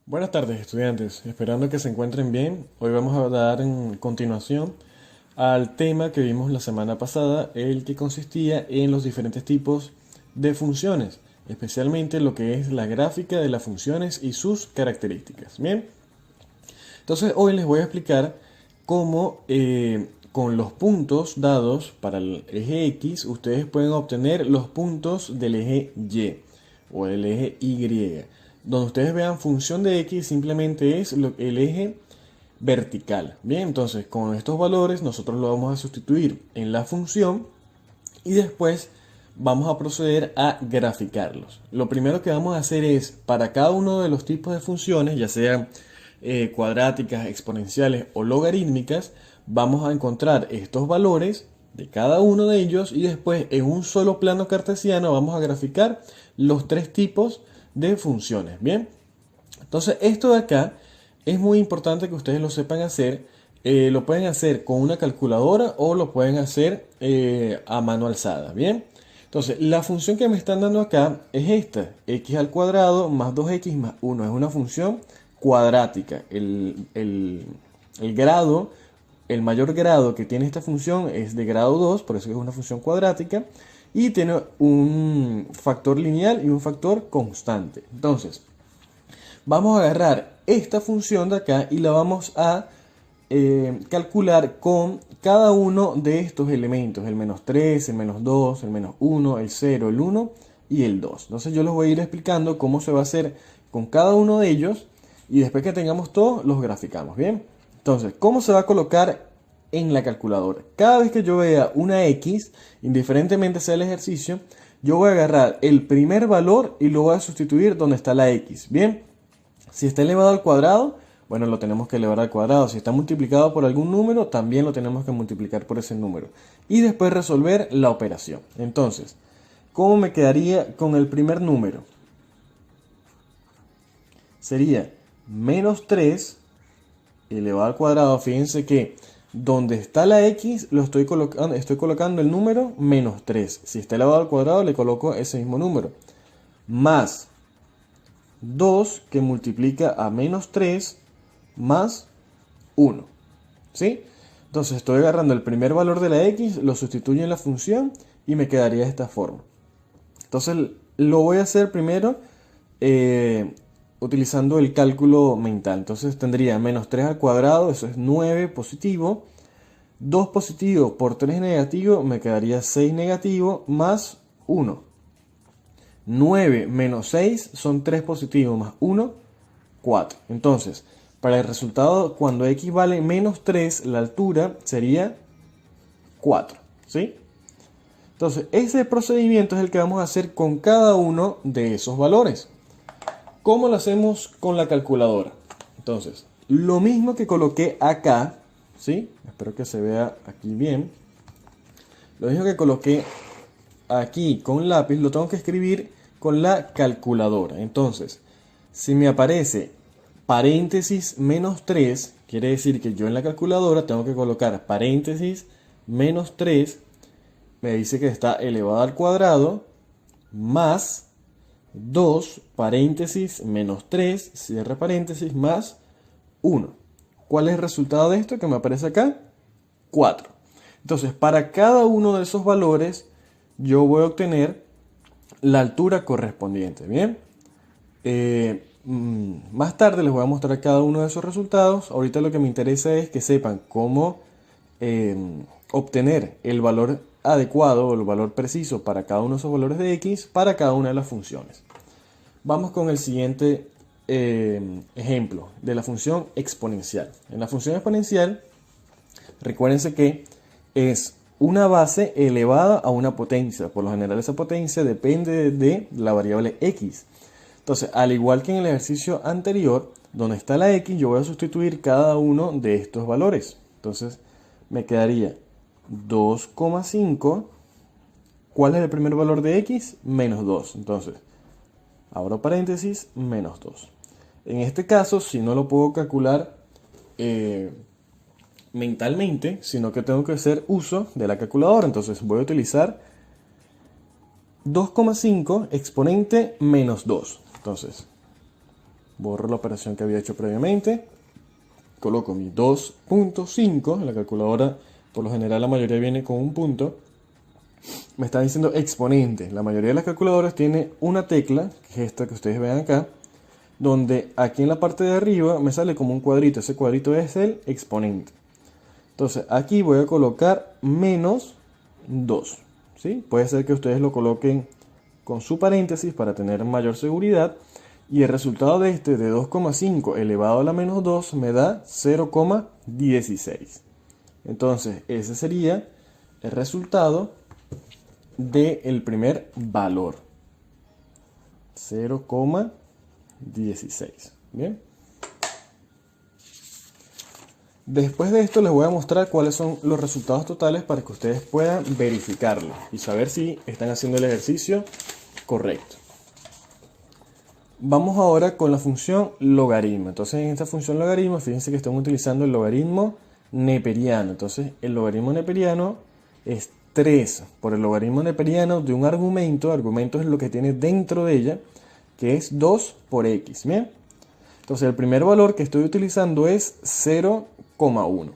Buenas tardes, estudiantes, esperando que se encuentren bien. Hoy vamos a dar en continuación al tema que vimos la semana pasada, el que consistía en los diferentes tipos de funciones, especialmente lo que es la gráfica de las funciones y sus características. Bien, entonces hoy les voy a explicar cómo con los puntos dados para el eje X, ustedes pueden obtener los puntos del eje Y o el eje Y. Donde ustedes vean función de X simplemente es el eje vertical. Bien, entonces con estos valores nosotros lo vamos a sustituir en la función y después vamos a proceder a graficarlos. Lo primero que vamos a hacer es, para cada uno de los tipos de funciones, ya sean cuadráticas, exponenciales o logarítmicas, vamos a encontrar estos valores de cada uno de ellos y después en un solo plano cartesiano vamos a graficar los tres tipos de funciones. Bien, entonces esto de acá es muy importante que ustedes lo sepan hacer. Lo pueden hacer con una calculadora o lo pueden hacer a mano alzada. Bien, entonces la función que me están dando acá es esta: x al cuadrado más 2x más 1. Es una función cuadrática. El grado, el mayor grado que tiene esta función es de grado 2, por eso es una función cuadrática. Y tiene un factor lineal y un factor constante. Entonces, vamos a agarrar esta función de acá y la vamos a calcular con cada uno de estos elementos. El menos 3, el menos 2, el menos 1, el 0, el 1 y el 2. Entonces yo les voy a ir explicando cómo se va a hacer con cada uno de ellos. Y después que tengamos todos, los graficamos. Bien. Entonces, ¿cómo se va a colocar en la calculadora? Cada vez que yo vea una X, indiferentemente sea el ejercicio, yo voy a agarrar el primer valor y lo voy a sustituir donde está la X. Bien, si está elevado al cuadrado, bueno, lo tenemos que elevar al cuadrado. Si está multiplicado por algún número, también lo tenemos que multiplicar por ese número. Y después resolver la operación. Entonces, ¿cómo me quedaría con el primer número? Sería menos 3 elevado al cuadrado. Fíjense que donde está la X estoy colocando el número menos 3. Si está elevado al cuadrado le coloco ese mismo número. Más 2 que multiplica a menos 3 más 1. ¿Sí? Entonces estoy agarrando el primer valor de la X, lo sustituyo en la función y me quedaría de esta forma. Entonces lo voy a hacer primero utilizando el cálculo mental. Entonces tendría menos 3 al cuadrado, eso es 9 positivo. 2 positivo por 3 negativo, me quedaría 6 negativo más 1. 9 menos 6 son 3 positivo más 1, 4. Entonces, para el resultado, cuando x vale menos 3, la altura sería 4. ¿Sí? Entonces, ese procedimiento es el que vamos a hacer con cada uno de esos valores. ¿Cómo lo hacemos con la calculadora? Entonces, lo mismo que coloqué acá, ¿sí? Espero que se vea aquí bien. Lo mismo que coloqué aquí con lápiz, lo tengo que escribir con la calculadora. Entonces, si me aparece paréntesis menos 3, quiere decir que yo en la calculadora tengo que colocar paréntesis menos 3, me dice que está elevado al cuadrado, más 2 paréntesis menos 3, cierre paréntesis, más 1. ¿Cuál es el resultado de esto que me aparece acá? 4. Entonces, para cada uno de esos valores, yo voy a obtener la altura correspondiente. Bien. Más tarde les voy a mostrar cada uno de esos resultados. Ahorita lo que me interesa es que sepan cómo obtener el valor adecuado o el valor preciso para cada uno de esos valores de X para cada una de las funciones. Vamos con el siguiente ejemplo de la función exponencial. En la función exponencial, recuérdense que es una base elevada a una potencia. Por lo general esa potencia depende de la variable x. Entonces, al igual que en el ejercicio anterior, donde está la x, yo voy a sustituir cada uno de estos valores. Entonces, me quedaría 2,5. ¿Cuál es el primer valor de x? Menos 2. Entonces, abro paréntesis, menos 2. En este caso, si no lo puedo calcular mentalmente, sino que tengo que hacer uso de la calculadora. Entonces voy a utilizar 2,5 exponente menos 2. Entonces, Borro la operación que había hecho previamente. Coloco mi 2.5. La calculadora, por lo general, la mayoría viene con un punto. Me está diciendo exponente. La mayoría de las calculadoras tiene una tecla, que es esta que ustedes ven acá, donde aquí en la parte de arriba me sale como un cuadrito. Ese cuadrito es el exponente. Entonces aquí voy a colocar menos 2. ¿Sí? Puede ser que ustedes lo coloquen con su paréntesis para tener mayor seguridad. Y el resultado de este de 2,5 elevado a la menos 2 me da 0,16. Entonces ese sería el resultado del primer valor. 0,16. Bien. Después de esto les voy a mostrar cuáles son los resultados totales para que ustedes puedan verificarlo y saber si están haciendo el ejercicio correcto. Vamos ahora con la función logaritmo. Entonces en esta función logaritmo, fíjense que estamos utilizando el logaritmo neperiano. Entonces el logaritmo neperiano es 3 por el logaritmo neperiano de un argumento. Argumento es lo que tiene dentro de ella, que es 2 por x. Bien. Entonces el primer valor que estoy utilizando es 0,1.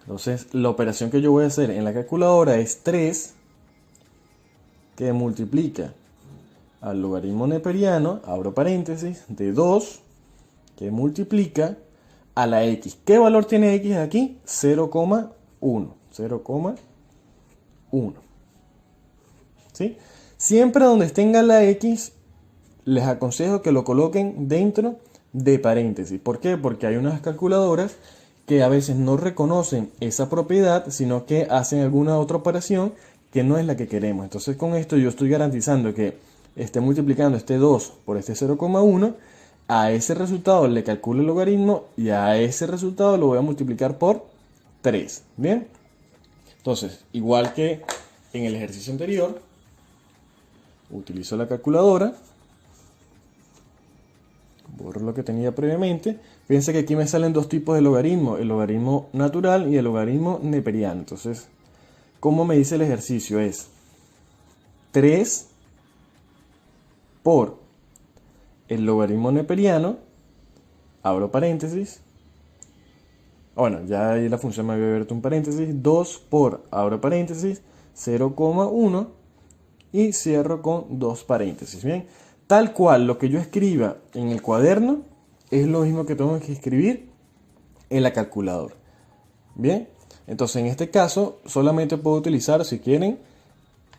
Entonces la operación que yo voy a hacer en la calculadora es 3 que multiplica al logaritmo neperiano, abro paréntesis, de 2 que multiplica a la x. ¿Qué valor tiene x aquí? 0,1. 0,1. ¿Sí? Siempre donde tenga la x, les aconsejo que lo coloquen dentro de paréntesis. ¿Por qué? Porque hay unas calculadoras que a veces no reconocen esa propiedad, sino que hacen alguna otra operación que no es la que queremos. Entonces con esto yo estoy garantizando que esté multiplicando este 2 por este 0,1, a ese resultado le calculo el logaritmo y a ese resultado lo voy a multiplicar por 3. ¿Bien? Entonces, igual que en el ejercicio anterior, utilizo la calculadora, borro lo que tenía previamente. Fíjense que aquí me salen dos tipos de logaritmo, el logaritmo natural y el logaritmo neperiano. Entonces, ¿cómo me dice el ejercicio? Es 3 por el logaritmo neperiano, abro paréntesis, bueno, ya ahí la función me había abierto un paréntesis, 2 por, abro paréntesis, 0,1 y cierro con dos paréntesis. Bien, tal cual lo que yo escriba en el cuaderno es lo mismo que tengo que escribir en la calculadora. Bien, entonces en este caso solamente puedo utilizar, si quieren,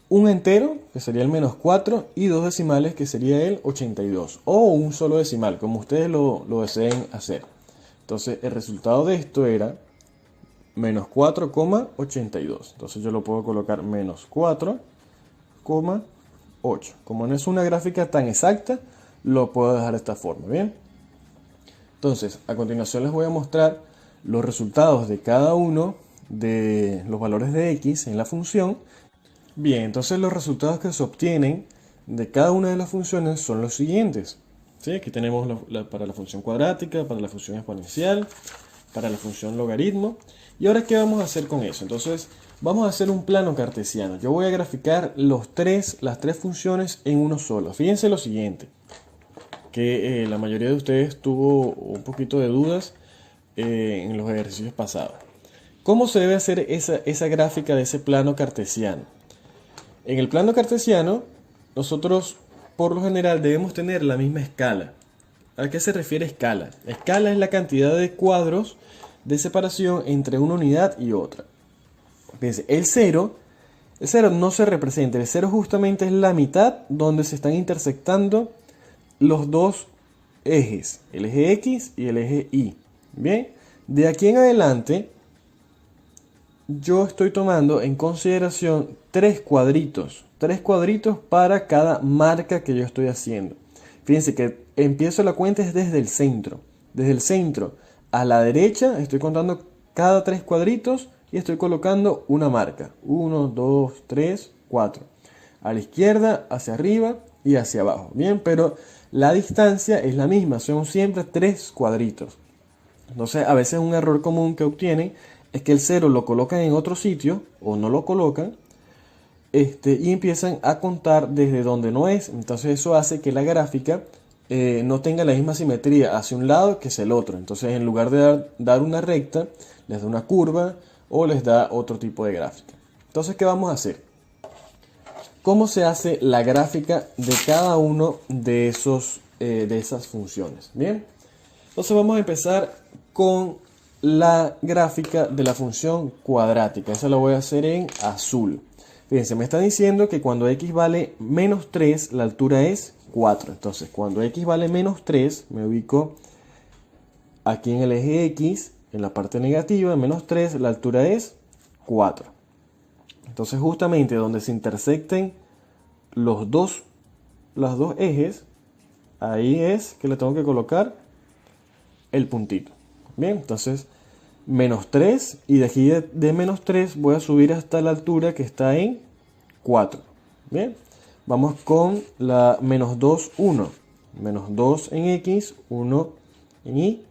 un entero, que sería el menos 4, y dos decimales, que sería el 82, o un solo decimal, como ustedes lo deseen hacer. Entonces el resultado de esto era menos 4,82. Entonces yo lo puedo colocar menos 4,8. Como no es una gráfica tan exacta, lo puedo dejar de esta forma. Bien. Entonces a continuación les voy a mostrar los resultados de cada uno de los valores de x en la función. Bien, entonces los resultados que se obtienen de cada una de las funciones son los siguientes. ¿Sí? Aquí tenemos para la función cuadrática, para la función exponencial, para la función logaritmo. ¿Y ahora qué vamos a hacer con eso? Entonces vamos a hacer un plano cartesiano. Yo voy a graficar las tres funciones en uno solo. Fíjense lo siguiente, que la mayoría de ustedes tuvo un poquito de dudas en los ejercicios pasados. ¿Cómo se debe hacer esa gráfica de ese plano cartesiano? En el plano cartesiano, nosotros por lo general debemos tener la misma escala. ¿A qué se refiere escala? Escala es la cantidad de cuadros de separación entre una unidad y otra. Fíjense, el cero no se representa. El cero justamente es la mitad donde se están intersectando los dos ejes, el eje X y el eje Y. Bien, de aquí en adelante yo estoy tomando en consideración tres cuadritos para cada marca que yo estoy haciendo. Fíjense que empiezo la cuenta desde el centro. Desde el centro a la derecha estoy contando cada tres cuadritos y estoy colocando una marca. 1, 2, 3, 4. A la izquierda, hacia arriba y hacia abajo. Bien, pero la distancia es la misma. Son siempre tres cuadritos. Entonces, a veces un error común que obtienen es que el 0 lo colocan en otro sitio o no lo colocan y empiezan a contar desde donde no es. Entonces eso hace que la gráfica no tenga la misma simetría hacia un lado que hacia el otro. Entonces, en lugar de dar una recta, les da una curva o les da otro tipo de gráfica. Entonces, ¿qué vamos a hacer? ¿Cómo se hace la gráfica de cada uno de esas funciones? Bien, entonces vamos a empezar con la gráfica de la función cuadrática. Esa la voy a hacer en azul. Fíjense, me está diciendo que cuando x vale menos 3, la altura es 4. Entonces, cuando x vale menos 3, me ubico aquí en el eje x, en la parte negativa, menos 3, la altura es 4. Entonces, justamente donde se intersecten los dos ejes, ahí es que le tengo que colocar el puntito. Bien, entonces, menos 3, y de aquí de menos 3 voy a subir hasta la altura que está en 4. Bien, vamos con la menos 2, 1. Menos 2 en x, 1 en y.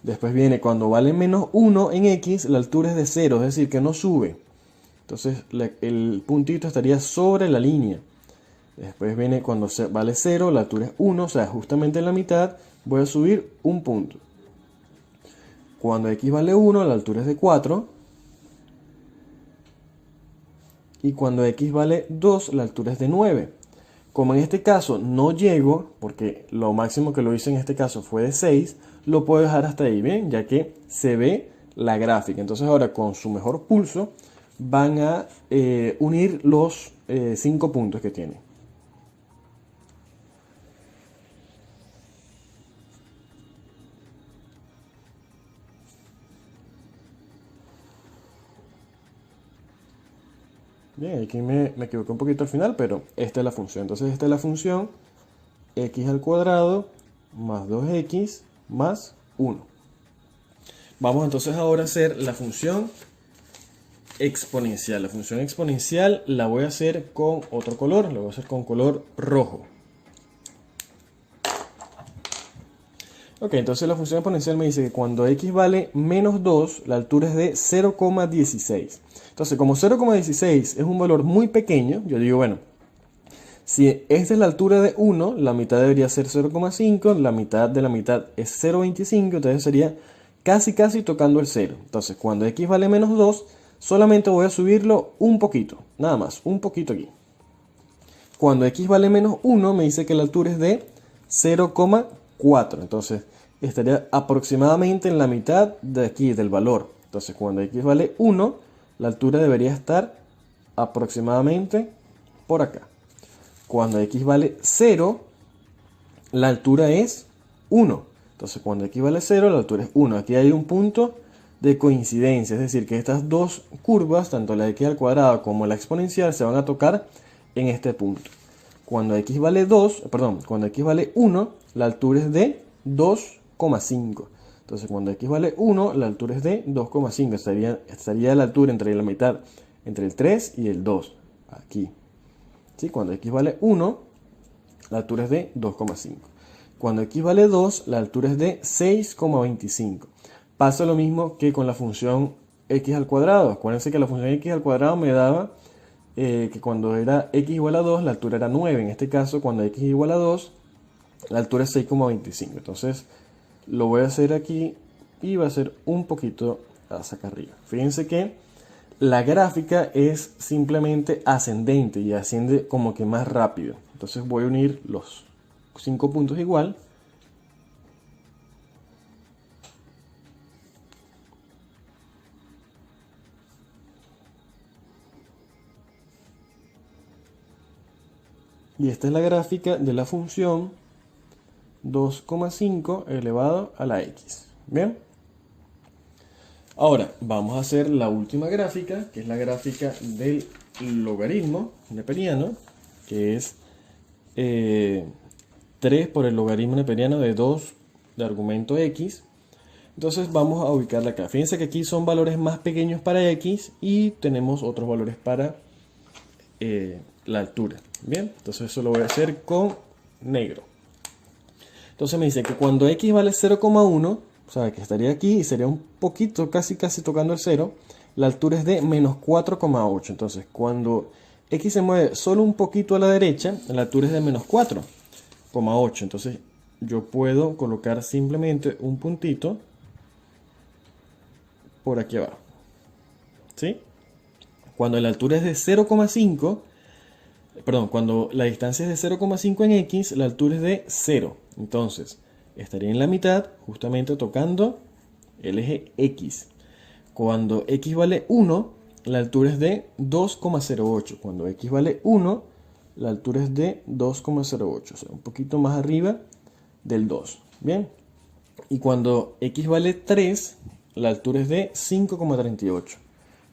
Después viene cuando vale menos 1 en x, la altura es de 0, es decir, que no sube. Entonces el puntito estaría sobre la línea. Después viene cuando vale 0, la altura es 1, o sea, justamente en la mitad voy a subir un punto. Cuando x vale 1, la altura es de 4. Y cuando x vale 2, la altura es de 9. Como en este caso no llego, porque lo máximo que lo hice en este caso fue de 6, lo puedo dejar hasta ahí, ¿bien? Ya que se ve la gráfica. Entonces ahora con su mejor pulso van a unir los 5 puntos que tiene. Bien, aquí me equivoqué un poquito al final, pero esta es la función. Entonces esta es la función x al cuadrado más 2x más 1. Vamos entonces ahora a hacer la función exponencial. La función exponencial la voy a hacer con otro color, la voy a hacer con color rojo. Ok, entonces la función exponencial me dice que cuando x vale menos 2, la altura es de 0,16. Entonces, como 0,16 es un valor muy pequeño, yo digo, bueno, si esta es la altura de 1, la mitad debería ser 0,5, la mitad de la mitad es 0,25, entonces sería casi tocando el 0. Entonces, cuando x vale menos 2, solamente voy a subirlo un poquito, nada más, un poquito aquí. Cuando x vale menos 1, me dice que la altura es de 0,4. Entonces, estaría aproximadamente en la mitad de aquí, del valor. Entonces, cuando x vale 1, la altura debería estar aproximadamente por acá. Cuando x vale 0, la altura es 1. Entonces, cuando x vale 0, la altura es 1. Aquí hay un punto de coincidencia, es decir, que estas dos curvas, tanto la de x al cuadrado como la exponencial, se van a tocar en este punto. Cuando x vale 1, la altura es de 2,5. Entonces, cuando x vale 1, la altura es de 2,5. Estaría la altura entre la mitad, entre el 3 y el 2. Aquí. ¿Sí? Cuando x vale 1, la altura es de 2,5. Cuando x vale 2, la altura es de 6,25. Pasa lo mismo que con la función x al cuadrado. Acuérdense que la función x al cuadrado me daba que cuando era x igual a 2, la altura era 9. En este caso, cuando x igual a 2, la altura es 6,25. Entonces, lo voy a hacer aquí y va a ser un poquito hacia acá arriba. Fíjense que la gráfica es simplemente ascendente y asciende como que más rápido. Entonces voy a unir los 5 puntos igual. Y esta es la gráfica de la función 2,5 elevado a la x. Bien. Ahora vamos a hacer la última gráfica, que es la gráfica del logaritmo neperiano, que es 3 por el logaritmo neperiano de 2 de argumento x. Entonces vamos a ubicarla acá. Fíjense que aquí son valores más pequeños para x y tenemos otros valores para la altura. Bien, entonces eso lo voy a hacer con negro. Entonces me dice que cuando x vale 0,1, o sea que estaría aquí y sería un poquito, casi tocando el 0, la altura es de menos 4,8. Entonces cuando x se mueve solo un poquito a la derecha, la altura es de menos 4. 3,8. Entonces yo puedo colocar simplemente un puntito por aquí abajo, ¿sí? Cuando la altura es de 0,5, perdón, cuando la distancia es de 0,5 en X, la altura es de 0. Entonces, estaría en la mitad, justamente tocando el eje X. Cuando X vale 1, la altura es de 2,08. Cuando X vale 1, la altura es de 2,08. O sea, un poquito más arriba del 2. Bien. Y cuando X vale 3, la altura es de 5,38.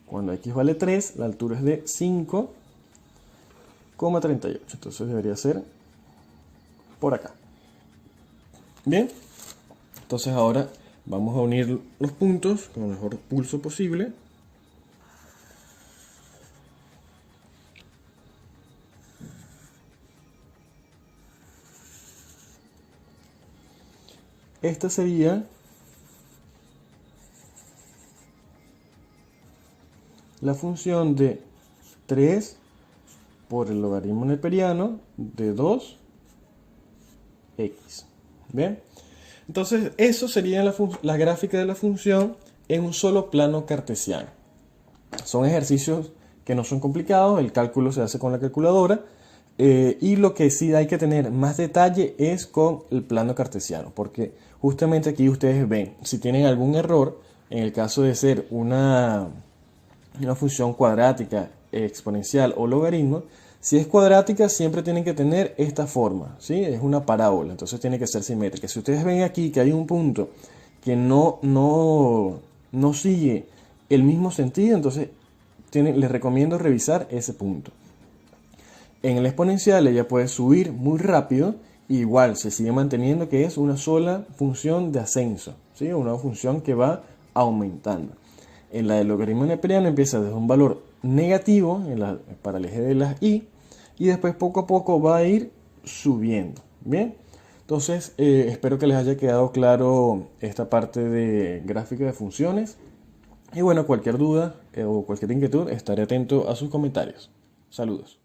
Cuando X vale 3, la altura es de 5,38. Entonces debería ser por acá. Bien. Entonces ahora vamos a unir los puntos con el mejor pulso posible. Esta sería la función de 3 por el logaritmo neperiano de 2x. ¿Bien? Entonces, eso sería la gráfica de la función en un solo plano cartesiano. Son ejercicios que no son complicados, el cálculo se hace con la calculadora, y lo que sí hay que tener más detalle es con el plano cartesiano, porque justamente aquí ustedes ven, si tienen algún error, en el caso de ser una función cuadrática, exponencial o logaritmo, si es cuadrática siempre tienen que tener esta forma, ¿sí? Es una parábola, entonces tiene que ser simétrica. Si ustedes ven aquí que hay un punto que no sigue el mismo sentido, entonces les recomiendo revisar ese punto. En el exponencial ella puede subir muy rápido, igual se sigue manteniendo que es una sola función de ascenso, ¿sí? Una función que va aumentando. En la del logaritmo neperiano empieza desde un valor negativo para el eje de las y después poco a poco va a ir subiendo. Bien, entonces espero que les haya quedado claro esta parte de gráfica de funciones. Y bueno, cualquier duda o cualquier inquietud, estaré atento a sus comentarios. Saludos.